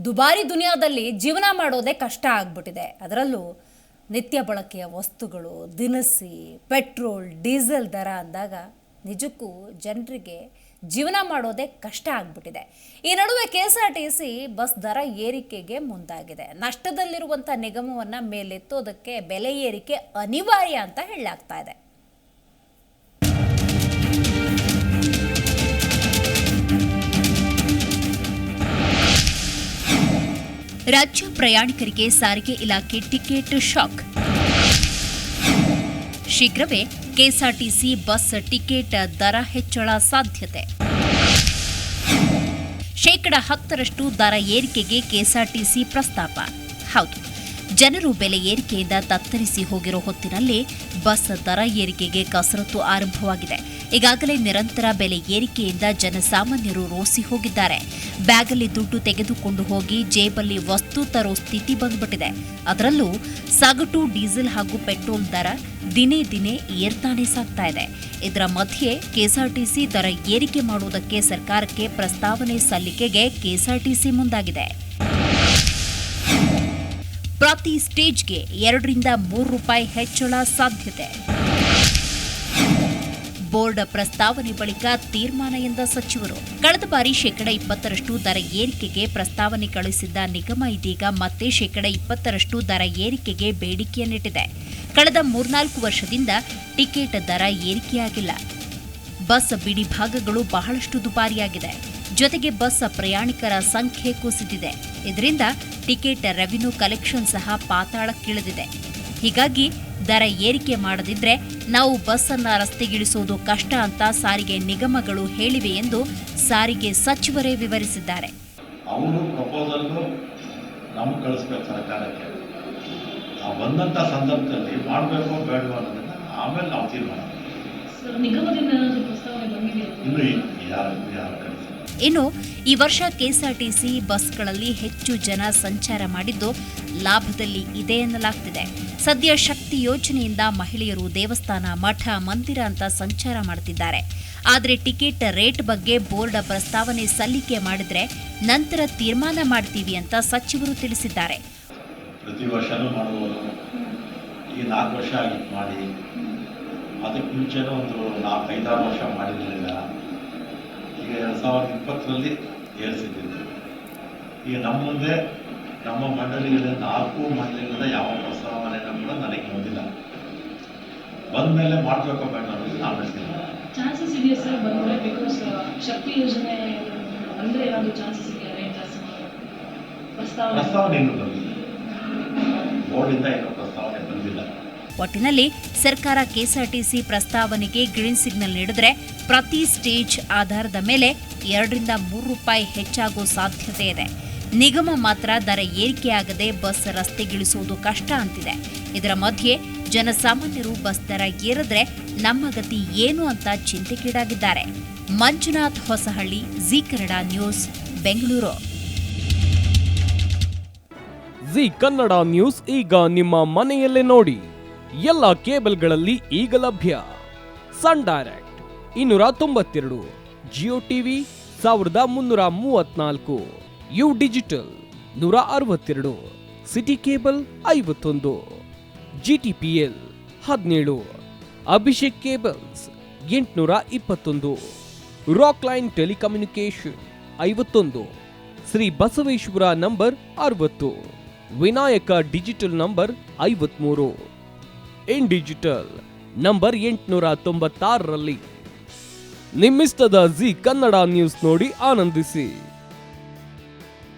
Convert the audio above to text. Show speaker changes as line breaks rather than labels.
ದುಬಾರಿ ದುನಿಯಾದಲ್ಲಿ ಜೀವನ ಮಾಡೋದೇ ಕಷ್ಟ ಆಗ್ಬಿಟ್ಟಿದೆ. ಅದರಲ್ಲೂ ನಿತ್ಯ ಬಳಕೆಯ ವಸ್ತುಗಳು, ದಿನಸಿ, ಪೆಟ್ರೋಲ್, ಡೀಸೆಲ್ ದರ ಅಂದಾಗ ನಿಜಕ್ಕೂ ಜನರಿಗೆ ಜೀವನ ಮಾಡೋದೇ ಕಷ್ಟ ಆಗ್ಬಿಟ್ಟಿದೆ. ಈ ನಡುವೆ KSRTC ಬಸ್ ದರ ಏರಿಕೆಗೆ ಮುಂದಾಗಿದೆ. ನಷ್ಟದಲ್ಲಿರುವಂಥ ನಿಗಮವನ್ನು ಮೇಲೆತ್ತೋದಕ್ಕೆ ಬೆಲೆ ಏರಿಕೆ ಅನಿವಾರ್ಯ ಅಂತ ಹೇಳಲಾಗ್ತಾ ಇದೆ. ರಾಜ್ಯ ಪ್ರಯಾಣಿಕರಿಗೆ ಸಾರಿಗೆ ಇಲಾಖೆ ಟಿಕೆಟ್ ಶಾಕ್. ಶೀಘ್ರವೇ KSRTC ಬಸ್ ಟಿಕೆಟ್ ದರ ಹೆಚ್ಚಳ ಸಾಧ್ಯತೆ. 10% ದರ ಏರಿಕೆಗೆ KSRTC ಪ್ರಸ್ತಾಪ. ಹೌದು, ಜನರು ಬೆಲೆ ಏರಿಕೆಯಿಂದ ತತ್ತರಿಸಿ ಹೋಗಿರೋ ಹೊತ್ತಿನಲ್ಲಿ ಬಸ್ ದರ ಏರಿಕೆಗೆ ಕಸರತ್ತು ಆರಂಭವಾಗಿದೆ. ಈಗಾಗಲೇ ನಿರಂತರ ಬೆಲೆ ಏರಿಕೆಯಿಂದ ಜನಸಾಮಾನ್ಯರು ರೋಸಿ ಹೋಗಿದ್ದಾರೆ. ಬ್ಯಾಗಲ್ಲಿ ದುಡ್ಡು ತೆಗೆದುಕೊಂಡು ಹೋಗಿ ಜೇಬಲ್ಲಿ ವಸ್ತು ತರೋ ಸ್ಥಿತಿ ಬಂದ್ಬಿಟ್ಟಿದೆ. ಅದರಲ್ಲೂ ಸಗಟು ಡೀಸೆಲ್ ಹಾಗೂ ಪೆಟ್ರೋಲ್ ದರ ದಿನೇ ದಿನೇ ಏರ್ತಾನೆ ಸಾಗ್ತಾ ಇದೆ. ಇದರ ಮಧ್ಯೆ KSRTC ದರ ಏರಿಕೆ ಮಾಡುವುದಕ್ಕೆ ಸರ್ಕಾರಕ್ಕೆ ಪ್ರಸ್ತಾವನೆ ಸಲ್ಲಿಕೆಗೆ KSRTC ಮುಂದಾಗಿದೆ. ಪ್ರತಿ ಸ್ಟೇಜ್ಗೆ 2 ರಿಂದ 3 ರೂಪಾಯಿ ಹೆಚ್ಚಳ ಸಾಧ್ಯತೆ. ಬೋರ್ಡ್ ಪ್ರಸ್ತಾವನೆ ಬಳಿಕ ತೀರ್ಮಾನ ಎಂದ ಸಚಿವರು. ಕಳೆದ ಬಾರಿ 20% ದರ ಏರಿಕೆಗೆ ಪ್ರಸ್ತಾವನೆ ಕಳುಹಿಸಿದ್ದ ನಿಗಮ ಇದೀಗ ಮತ್ತೆ 20% ದರ ಏರಿಕೆಗೆ ಬೇಡಿಕೆಯನ್ನಿಟ್ಟಿದೆ. ಕಳೆದ 3-4 ವರ್ಷದಿಂದ ಟಿಕೆಟ್ ದರ ಏರಿಕೆಯಾಗಿಲ್ಲ. ಬಸ್ ಬಿಡಿ ಭಾಗಗಳು ಬಹಳಷ್ಟು ದುಬಾರಿಯಾಗಿದೆ. ಜೊತೆಗೆ ಬಸ್ ಪ್ರಯಾಣಿಕರ ಸಂಖ್ಯೆ ಕುಸಿದಿದೆ. ಇದರಿಂದ ಟಿಕೆಟ್ ರೆವಿನ್ಯೂ ಕಲೆಕ್ಷನ್ ಸಹ ಪಾತಾಳಕ್ಕಿಳಿದಿದೆ. ಹೀಗಾಗಿ ದರ ಏರಿಕೆ ಮಾಡದಿದ್ರೆ ನಾವು ಬಸ್ ಅನ್ನ ರಸ್ತೆಗಿಳಿಸುವುದು ಕಷ್ಟ ಅಂತ ಸಾರಿಗೆ ನಿಗಮಗಳು ಹೇಳಿವೆ ಎಂದು ಸಾರಿಗೆ ಸಚಿವರೇ ವಿವರಿಸಿದ್ದಾರೆ.
ಅವರು ಪ್ರಪೋಸಲ್ ನಮ್ಗೆ ಕಳಿಸ್ಬೇಕು ಸರ್ಕಾರಕ್ಕೆ. ಬಂದಂತ ಸಂದರ್ಭದಲ್ಲಿ ಮಾಡಬೇಕು ಬೇಡವಾ ಅನ್ನೋದನ್ನ ಆಮೇಲೆ ನಾವು ತೀರ್ಮಾನ.
ಇನ್ನು ಈ ವರ್ಷ KSRTC ಬಸ್ಗಳಲ್ಲಿ ಹೆಚ್ಚು ಜನ ಸಂಚಾರ ಮಾಡಿದ್ದು ಲಾಭದಲ್ಲಿ ಇದೆ ಎನ್ನಲಾಗ್ತಿದೆ. ಸದ್ಯ ಶಕ್ತಿ ಯೋಜನೆಯಿಂದ ಮಹಿಳೆಯರು ದೇವಸ್ಥಾನ, ಮಠ, ಮಂದಿರ ಅಂತ ಸಂಚಾರ ಮಾಡುತ್ತಿದ್ದಾರೆ. ಆದರೆ ಟಿಕೆಟ್ ರೇಟ್ ಬಗ್ಗೆ ಬೋರ್ಡ್ ಪ್ರಸ್ತಾವನೆ ಸಲ್ಲಿಕೆ ಮಾಡಿದ್ರೆ ನಂತರ ತೀರ್ಮಾನ ಮಾಡ್ತೀವಿ ಅಂತ ಸಚಿವರು ತಿಳಿಸಿದ್ದಾರೆ.
ಪ್ರತಿ ವರ್ಷನೂ ಮಾಡಬಹುದು. ಈ 4 ವರ್ಷ ಆಗಿತ್ತು ಮಾಡಿ. ಅದಕ್ಕೆ ಮುಂಚೆನೂ ಒಂದು 4-5 ವರ್ಷ ಮಾಡಿರಲಿಲ್ಲ. ಈಗ 2020ರಲ್ಲಿ ಏರಿಸಿದ್ದೀವಿ. ಈಗ ನಮ್ಮ ಮುಂದೆ ನಮ್ಮ ಮಂಡಳಿಗಳ 4 ಮಂಡಳಿಗಳ ಯಾವ ಪ್ರಸ್ತಾವನೆಯನ್ನು ಕೂಡ ನನಗೆ ಬಂದಿಲ್ಲ. ಬಂದ ಮೇಲೆ ಮಾಡಬೇಕು ಬೇಡ ಅನ್ನೋದು ನಾವು ಹೇಳ್ತೀನಿ.
ಚಾನ್ಸಸ್ ಇದೆಯಾ ಸರ್ ಬಂದರೆ? ಬಿಕಾಸ್ ಶಕ್ತಿ ಯೋಜನೆ ಅಂದರೆ ಏನಾದರೂ ಚಾನ್ಸಸ್ ಇದೆಯಾ ರೇಟ್ ಜಾಸ್ತಿ
ಪ್ರಸ್ತಾವನೆ ಇನ್ನೂ ಬಂದಿಲ್ಲ. ಬೋರ್ಡಿಂದ ಏನೋ ಪ್ರಸ್ತಾವನೆ ಬಂದಿಲ್ಲ.
ಒಟ್ಟಿನಲ್ಲಿ ಸರ್ಕಾರ KSRTC ಪ್ರಸ್ತಾವನೆಗೆ ಗ್ರೀನ್ ಸಿಗ್ನಲ್ ನೀಡಿದ್ರೆ ಪ್ರತಿ ಸ್ಟೇಜ್ ಆಧಾರದ ಮೇಲೆ 2 ರಿಂದ 3 ರೂಪಾಯಿ ಹೆಚ್ಚಾಗುವ ಸಾಧ್ಯತೆ ಇದೆ. ನಿಗಮ ಮಾತ್ರ ದರ ಏರಿಕೆಯಾಗದೆ ಬಸ್ ರಸ್ತೆಗಿಳಿಸುವುದು ಕಷ್ಟ ಅಂತಿದೆ. ಇದರ ಮಧ್ಯೆ ಜನಸಾಮಾನ್ಯರು ಬಸ್ ದರ ಏರಿದ್ರೆ ನಮ್ಮ ಗತಿ ಏನು ಅಂತ ಚಿಂತೆಗೀಡಾಗಿದ್ದಾರೆ. ಮಂಜುನಾಥ್ ಹೊಸಹಳ್ಳಿ, ಜಿ ಕನ್ನಡ ನ್ಯೂಸ್, ಬೆಂಗಳೂರು.
ಜಿ ಕನ್ನಡ ನ್ಯೂಸ್ ಈಗ ನಿಮ್ಮ ಮನೆಯಲ್ಲೇ ನೋಡಿ. ಎಲ್ಲ ಕೇಬಲ್ಗಳಲ್ಲಿ ಈಗ ಲಭ್ಯ. Sun Direct 292, Jio TV 1334, U digital 162, City cable 51, GTPL 17, Abhishek cables 821, Rock Line telecommunication 51, Shri Basaveshwara number 60, Vinayaka digital number 53, in digital number 896ರಲ್ಲಿ. ನಿಮ್ಮಿಸ್ತದ ಜಿ ಕನ್ನಡ ನ್ಯೂಸ್ ನೋಡಿ ಆನಂದಿಸಿ.